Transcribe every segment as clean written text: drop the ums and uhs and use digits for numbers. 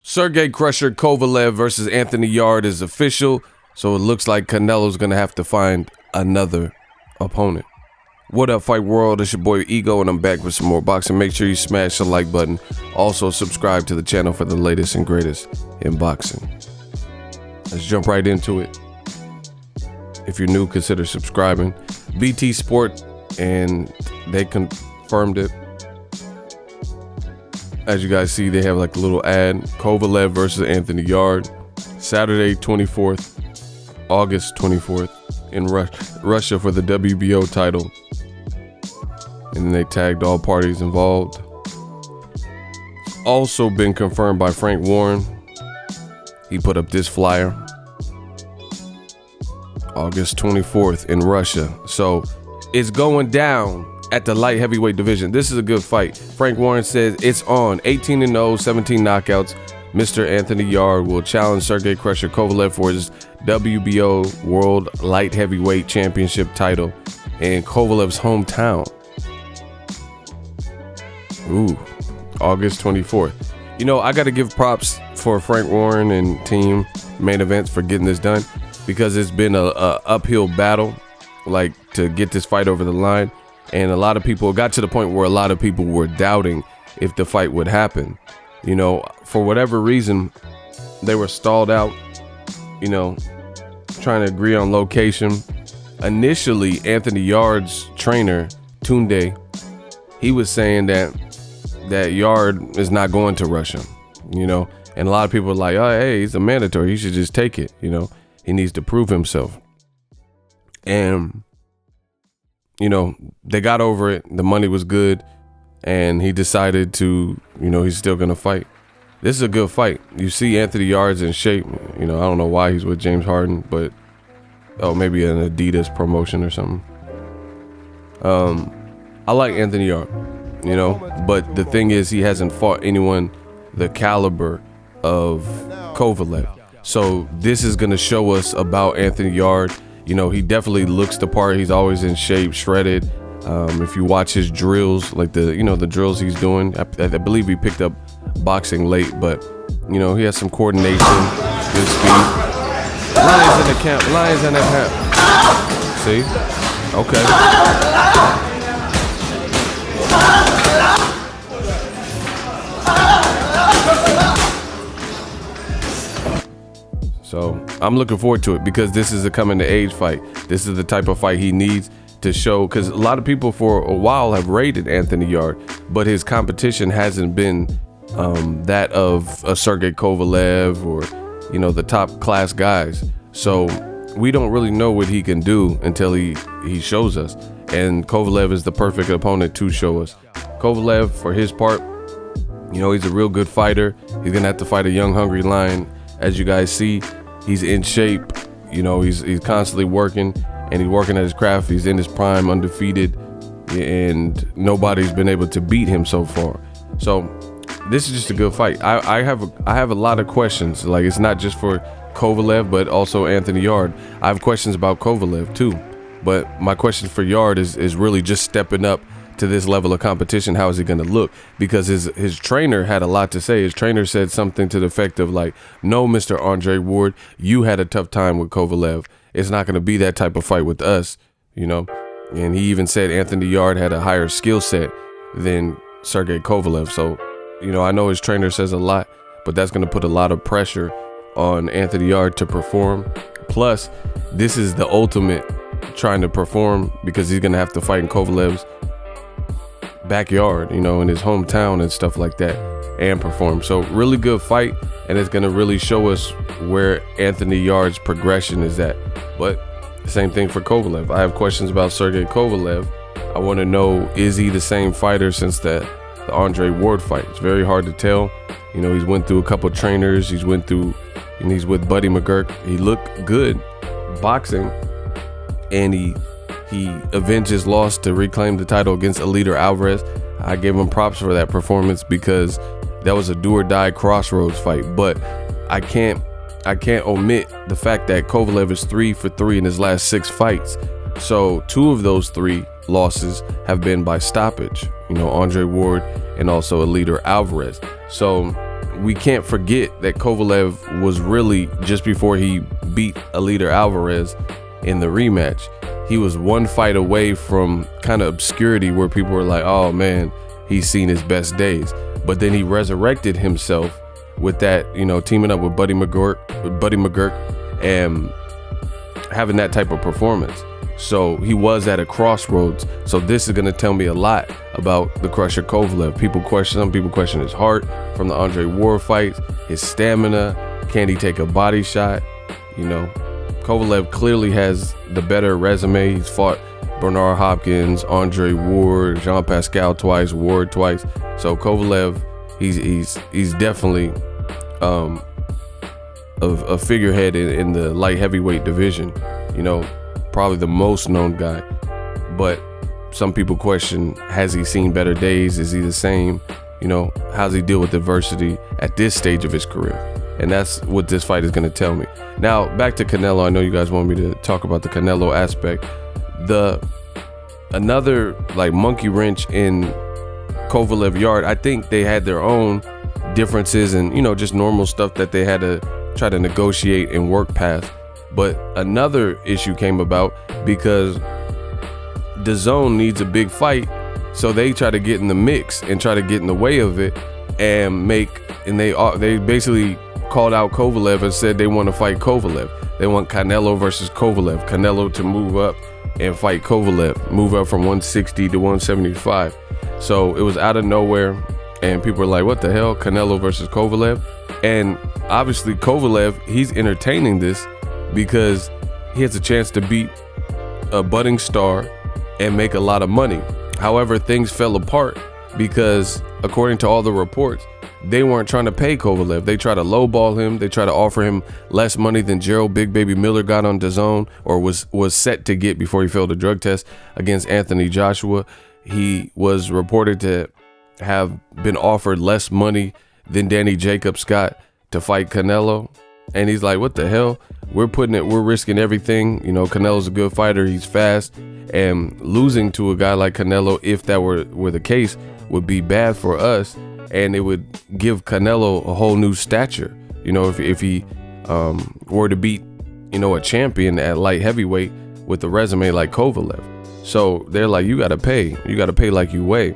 Sergey "Crusher" Kovalev versus Anthony Yarde is official, so it looks like Canelo's going to have to find another opponent. What up, Fight World? It's your boy Ego, and I'm back with some more boxing. Make sure you smash the like button. Also, subscribe to the channel for the latest and greatest in boxing. Let's jump right into it. If you're new, consider subscribing. BT Sport, and they confirmed it. As you guys see, they have like a little ad. Kovalev versus Anthony Yarde, Saturday 24th, August 24th in Russia for the WBO title. And then they tagged all parties involved. Also been confirmed by Frank Warren. He put up this flyer. August 24th in Russia. So it's going down at the light heavyweight division. This is a good fight. Frank Warren says it's on. 18-0, 17 knockouts. Mr. Anthony Yarde will challenge Sergey "Crusher" Kovalev for his WBO World Light Heavyweight Championship title in Kovalev's hometown. Ooh, August 24th. You know, I got to give props for Frank Warren and team Main Events for getting this done, because it's been a uphill battle, like, to get this fight over the line. And a lot of people got to the point where a lot of people were doubting if the fight would happen. You know, for whatever reason, they were stalled out, you know, trying to agree on location. Initially, Anthony Yarde's trainer, Tunde, he was saying that Yarde is not going to Russia, you know. And a lot of people were like, oh, hey, he's a mandatory. He should just take it, you know. He needs to prove himself. And you know, they got over it. The money was good, and he decided to, you know, he's still gonna fight. This is a good fight. You see Anthony Yarde's in shape. You know, I don't know why he's with James Harden, but maybe an Adidas promotion or something. I like Anthony Yarde, you know, but the thing is, he hasn't fought anyone the caliber of Kovalev. So this is gonna show us about Anthony Yarde. You know, he definitely looks the part. He's always in shape, shredded. If you watch his drills, like the drills he's doing, I believe he picked up boxing late, but you know, he has some coordination, good speed. Lions in the camp, lions in the camp. See? Okay. So I'm looking forward to it, because this is a coming to age fight. This is the type of fight he needs to show, because a lot of people for a while have rated Anthony Yarde, but his competition hasn't been that of a Sergey Kovalev or, you know, the top class guys. So we don't really know what he can do until he shows us. And Kovalev is the perfect opponent to show us. Kovalev, for his part, you know, he's a real good fighter. He's gonna have to fight a young, hungry lion. As you guys see, he's in shape. You know, he's constantly working, and he's working at his craft. He's in his prime, undefeated, and nobody's been able to beat him so far. So this is just a good fight. I have a lot of questions. Like, it's not just for Kovalev, but also Anthony Yarde. I have questions about Kovalev too, but my question for Yarde is really just stepping up to this level of competition. How is he going to look? Because his trainer had a lot to say. His trainer said something to the effect of like, no, Mr. Andre Ward, you had a tough time with Kovalev. It's not going to be that type of fight with us, you know. And he even said Anthony Yarde had a higher skill set than Sergey Kovalev. So, you know, I know his trainer says a lot, but that's going to put a lot of pressure on Anthony Yarde to perform. Plus, this is the ultimate trying to perform, because he's going to have to fight in Kovalev's backyard, you know, in his hometown and stuff like that, and perform. So really good fight, and it's gonna really show us where Anthony Yarde's progression is at. But same thing for Kovalev. I have questions about Sergey Kovalev. I want to know, is he the same fighter since the Andre Ward fight? It's very hard to tell. You know, he's went through a couple trainers. He's with Buddy McGurk. He looked good boxing, and he avenged his loss to reclaim the title against Eleider Alvarez. I gave him props for that performance, because that was a do or die crossroads fight. But I I can't omit the fact that Kovalev is 3 for 3 in his last 6 fights. So 2 of those 3 losses have been by stoppage, Andre Ward and also Eliter Alvarez. So we can't forget that Kovalev was really, just before he beat Eliter Alvarez in the rematch, he was 1 fight away from kind of obscurity where people were like, oh man, he's seen his best days. But then he resurrected himself with that, teaming up with Buddy McGirt and having that type of performance. So he was at a crossroads. So this is going to tell me a lot about the Crusher Kovalev. Some people question his heart from the Andre Ward fights, his stamina. Can he take a body shot? Kovalev clearly has the better resume. He's fought Bernard Hopkins, Andre Ward, Jean Pascal twice, Ward twice. So Kovalev, he's definitely a figurehead in the light heavyweight division. Probably the most known guy. But some people question, has he seen better days? Is he the same? How's he deal with adversity at this stage of his career? And that's what this fight is going to tell me. Now, back to Canelo. I know you guys want me to talk about the Canelo aspect. Another like monkey wrench in Kovalev Yarde, I think they had their own differences and, just normal stuff that they had to try to negotiate and work past. But another issue came about because DAZN needs a big fight, so they try to get in the mix and try to get in the way of it and they basically called out Kovalev and said they want to fight Kovalev. They want Canelo versus Kovalev. Canelo to move up and fight Kovalev, move up from 160 to 175. So it was out of nowhere, and people were like, what the hell, Canelo versus Kovalev? And obviously Kovalev, he's entertaining this because he has a chance to beat a budding star and make a lot of money. However, things fell apart because according to all the reports, they weren't trying to pay Kovalev. They tried to lowball him. They tried to offer him less money than Gerald Big Baby Miller got on DAZN, or was set to get before he failed a drug test against Anthony Joshua. He was reported to have been offered less money than Danny Jacobs got to fight Canelo. And he's like, what the hell? We're risking everything. Canelo's a good fighter. He's fast. And losing to a guy like Canelo, if that were the case, would be bad for us. And it would give Canelo a whole new stature. If he were to beat, a champion at light heavyweight with a resume like Kovalev. So they're like, you got to pay like you weigh.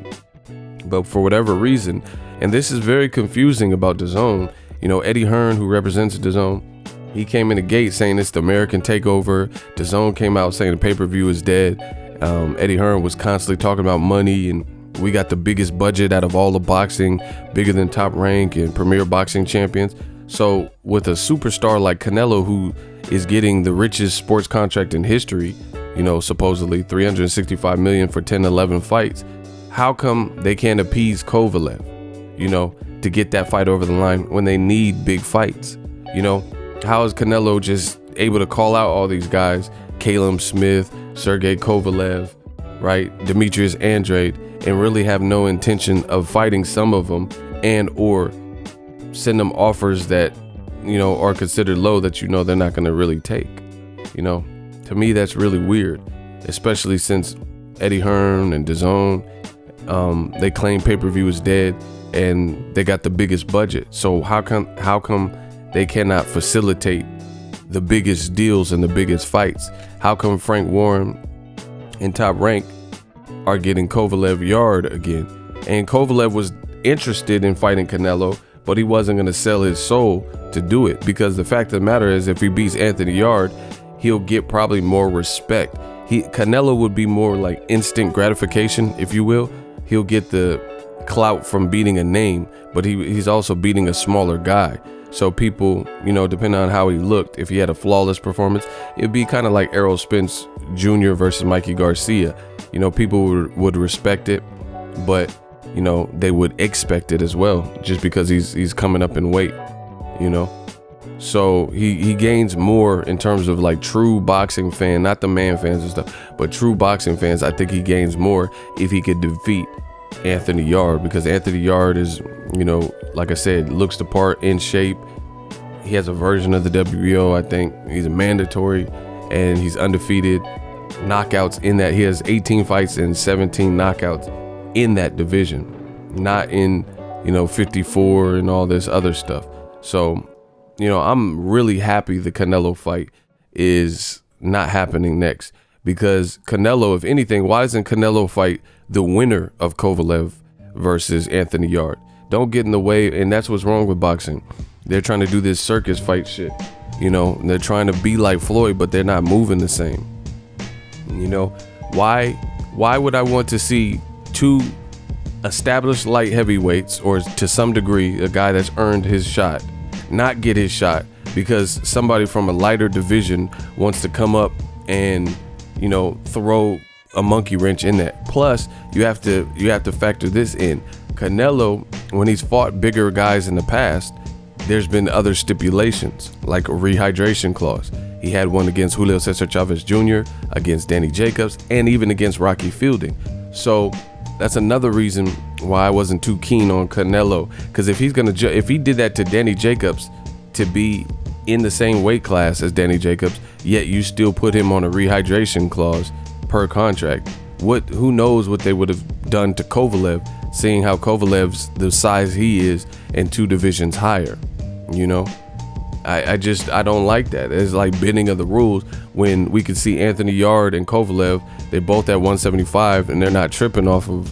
But for whatever reason, and this is very confusing about DAZN, Eddie Hearn, who represents DAZN, he came in the gate saying it's the American takeover. DAZN came out saying the pay-per-view is dead. Eddie Hearn was constantly talking about money, and we got the biggest budget out of all the boxing, bigger than Top Rank and Premier Boxing Champions. So with a superstar like Canelo, who is getting the richest sports contract in history, supposedly $365 million for 10, 11 fights, how come they can't appease Kovalev, to get that fight over the line when they need big fights? How is Canelo just able to call out all these guys, Caleb Smith, Sergey Kovalev, right, Demetrius Andrade, and really have no intention of fighting some of them and or send them offers that, are considered low that they're not going to really take? To me, that's really weird, especially since Eddie Hearn and DAZN, they claim pay-per-view is dead and they got the biggest budget. So how come they cannot facilitate the biggest deals and the biggest fights? How come Frank Warren and Top Rank are getting Kovalev Yarde again? And Kovalev was interested in fighting Canelo, but he wasn't going to sell his soul to do it, because the fact of the matter is, if he beats Anthony Yarde, he'll get probably more respect. Canelo would be more like instant gratification, if you will. He'll get the clout from beating a name, but he's also beating a smaller guy. So people, depending on how he looked, if he had a flawless performance, it'd be kind of like Errol Spence Jr. versus Mikey Garcia. People would respect it, but, they would expect it as well, just because he's coming up in weight, So he gains more in terms of like true boxing fan, not the man fans and stuff, but true boxing fans. I think he gains more if he could defeat Anthony Yarde, because Anthony Yarde is, like I said, looks the part, in shape, He has a version of the WBO, I think. He's a mandatory, and he's undefeated. Knockouts in that. He has 18 fights and 17 knockouts in that division, not in, 54 and all this other stuff. So, I'm really happy the Canelo fight is not happening next, because Canelo, if anything, why doesn't Canelo fight the winner of Kovalev versus Anthony Yarde? Don't get in the way, and that's what's wrong with boxing. They're trying to do this circus fight shit. They're trying to be like Floyd, but they're not moving the same. Why would I want to see two established light heavyweights, or to some degree a guy that's earned his shot, not get his shot because somebody from a lighter division wants to come up and throw a monkey wrench in that? Plus, you have to factor this in. Canelo, when he's fought bigger guys in the past, there's been other stipulations, like a rehydration clause. He had one against Julio Cesar Chavez Jr., against Danny Jacobs, and even against Rocky Fielding. So that's another reason why I wasn't too keen on Canelo, because if he did that to Danny Jacobs, to be in the same weight class as Danny Jacobs, yet you still put him on a rehydration clause per contract, who knows what they would have done to Kovalev, seeing how Kovalev's the size he is and 2 divisions higher. I don't like that. It's like bending of the rules when we could see Anthony Yarde and Kovalev, they both at 175, and they're not tripping off of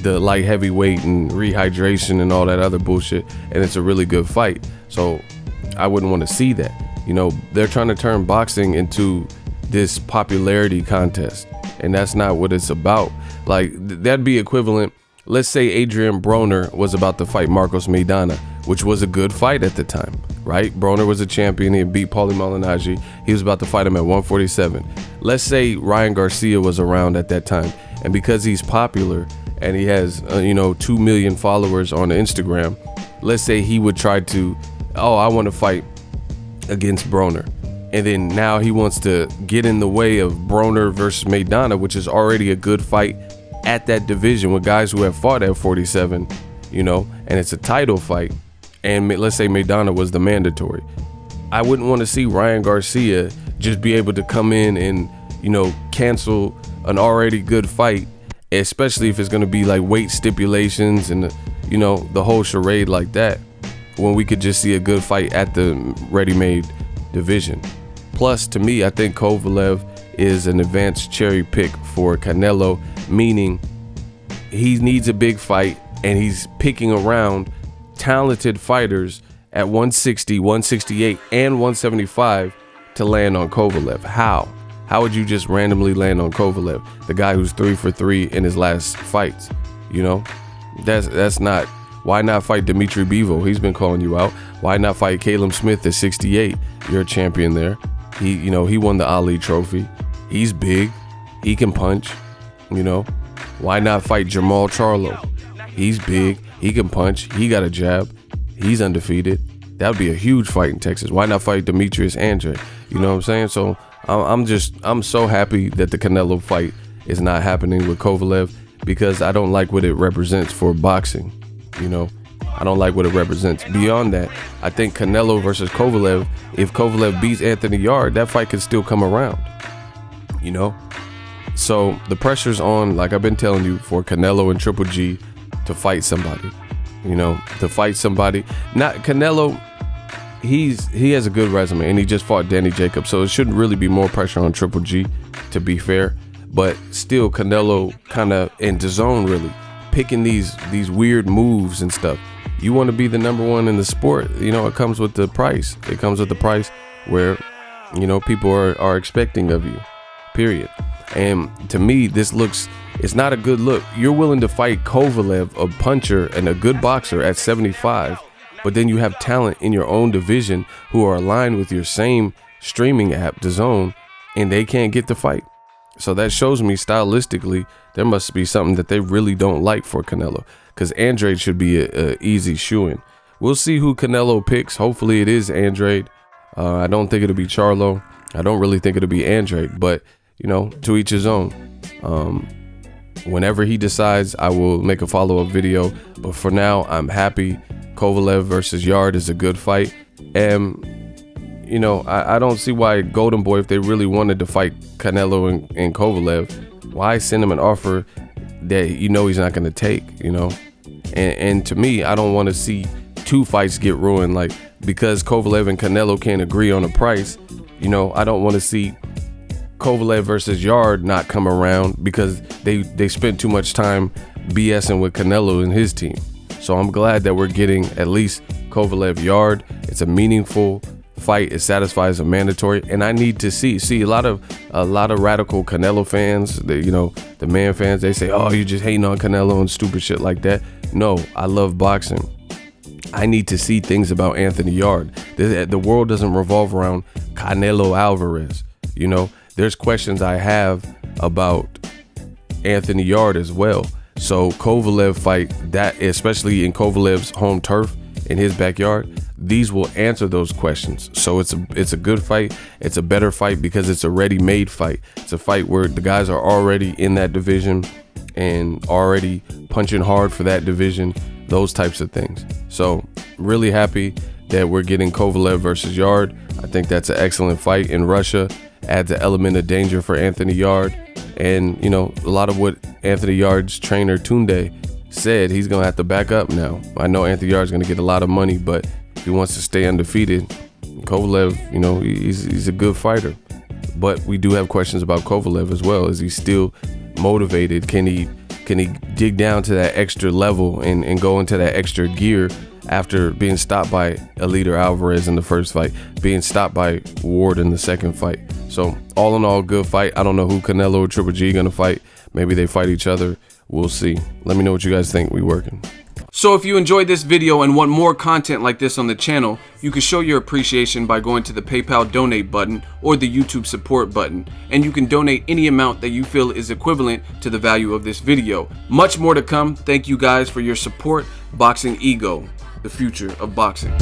the light heavyweight and rehydration and all that other bullshit, and it's a really good fight. So I wouldn't want to see that. They're trying to turn boxing into this popularity contest, and that's not what it's about. Like, that'd be equivalent. Let's say Adrian Broner was about to fight Marcos Maidana, which was a good fight at the time, right? Broner was a champion. He beat Paulie Malignaggi. He was about to fight him at 147. Let's say Ryan Garcia was around at that time, and because he's popular and he has 2 million followers on Instagram, let's say he would try to, I want to fight against Broner, and then now he wants to get in the way of Broner versus Maidana, which is already a good fight at that division with guys who have fought at 47, and it's a title fight, and let's say Maidana was the mandatory. I wouldn't want to see Ryan Garcia just be able to come in and cancel an already good fight, especially if it's going to be like weight stipulations and the whole charade like that, when we could just see a good fight at the ready-made division. Plus, to me, I think Kovalev is an advanced cherry pick for Canelo, meaning he needs a big fight, and he's picking around talented fighters at 160, 168, and 175 to land on Kovalev. How would you just randomly land on Kovalev, the guy who's 3 for 3 in his last fights? That's not. Why not fight Dimitri Bivol? He's been calling you out. Why not fight Caleb Smith at 68? You're a champion there. He won the Ali Trophy. He's big. He can punch. Why not fight Jamal Charlo? He's big. He can punch. He got a jab. He's undefeated. That would be a huge fight in Texas. Why not fight Demetrius Andre? You know what I'm saying? So I'm so happy that the Canelo fight is not happening with Kovalev, because I don't like what it represents for boxing. I don't like what it represents. Beyond that, I think Canelo versus Kovalev, if Kovalev beats Anthony Yarde, that fight could still come around. So the pressure's on, like I've been telling you, for Canelo and Triple G to fight somebody. To fight somebody. Not Canelo. He has a good resume, and he just fought Danny Jacobs, so it shouldn't really be more pressure on Triple G, to be fair. But still, Canelo kind of in the zone, really picking these weird moves and stuff. You want to be the number one in the sport, it comes with the price. It comes with the price where people are expecting of you, period. And to me, it's not a good look. You're willing to fight Kovalev, a puncher and a good boxer, at 75, but then you have talent in your own division who are aligned with your same streaming app, DAZN, and they can't get the fight. So that shows me stylistically there must be something that they really don't like for Canelo, because Andrade should be a easy shoo-in. We'll see who Canelo picks. Hopefully it is Andrade. I don't think it'll be Charlo. I don't really think it'll be Andrade, but to each his own. Whenever he decides, I will make a follow-up video, but for now I'm happy. Kovalev versus Yarde is a good fight, And you know, I don't see why Golden Boy, if they really wanted to fight Canelo and Kovalev, why send him an offer that you know he's not going to take, you know? And to me, I don't want to see 2 fights get ruined, like, because Kovalev and Canelo can't agree on a price. You know, I don't want to see Kovalev versus Yarde not come around because they spent too much time BSing with Canelo and his team. So I'm glad that we're getting at least Kovalev Yarde. It's a meaningful fight. It satisfies a mandatory, and I need to see a lot of radical Canelo fans, the man fans, they say, oh, you're just hating on Canelo and stupid shit like that. No, I love boxing. I need to see things about Anthony Yarde. The world doesn't revolve around Canelo Alvarez. You know, there's questions I have about Anthony Yarde as well. So Kovalev fight, that especially in Kovalev's home turf in his backyard, these will answer those questions. So it's a good fight. It's a better fight because it's a ready-made fight. It's a fight where the guys are already in that division and already punching hard for that division, those types of things. So really happy that we're getting Kovalev versus Yarde. I think that's an excellent fight. In Russia, adds an element of danger for Anthony Yarde. And, you know, a lot of what Anthony Yarde's trainer Tunde said, he's going to have to back up now. I know Anthony Yarde's going to get a lot of money, but if he wants to stay undefeated, Kovalev, you know, he's a good fighter. But we do have questions about Kovalev as well. Is he still motivated? Can he dig down to that extra level and go into that extra gear after being stopped by Eliter Alvarez in the first fight, being stopped by Ward in the second fight? So all in all, good fight. I don't know who Canelo or Triple G gonna fight. Maybe they fight each other. We'll see. Let me know what you guys think. We working. So if you enjoyed this video and want more content like this on the channel, you can show your appreciation by going to the PayPal donate button or the YouTube support button, and you can donate any amount that you feel is equivalent to the value of this video. Much more to come. Thank you guys for your support. Boxing Ego, the future of boxing.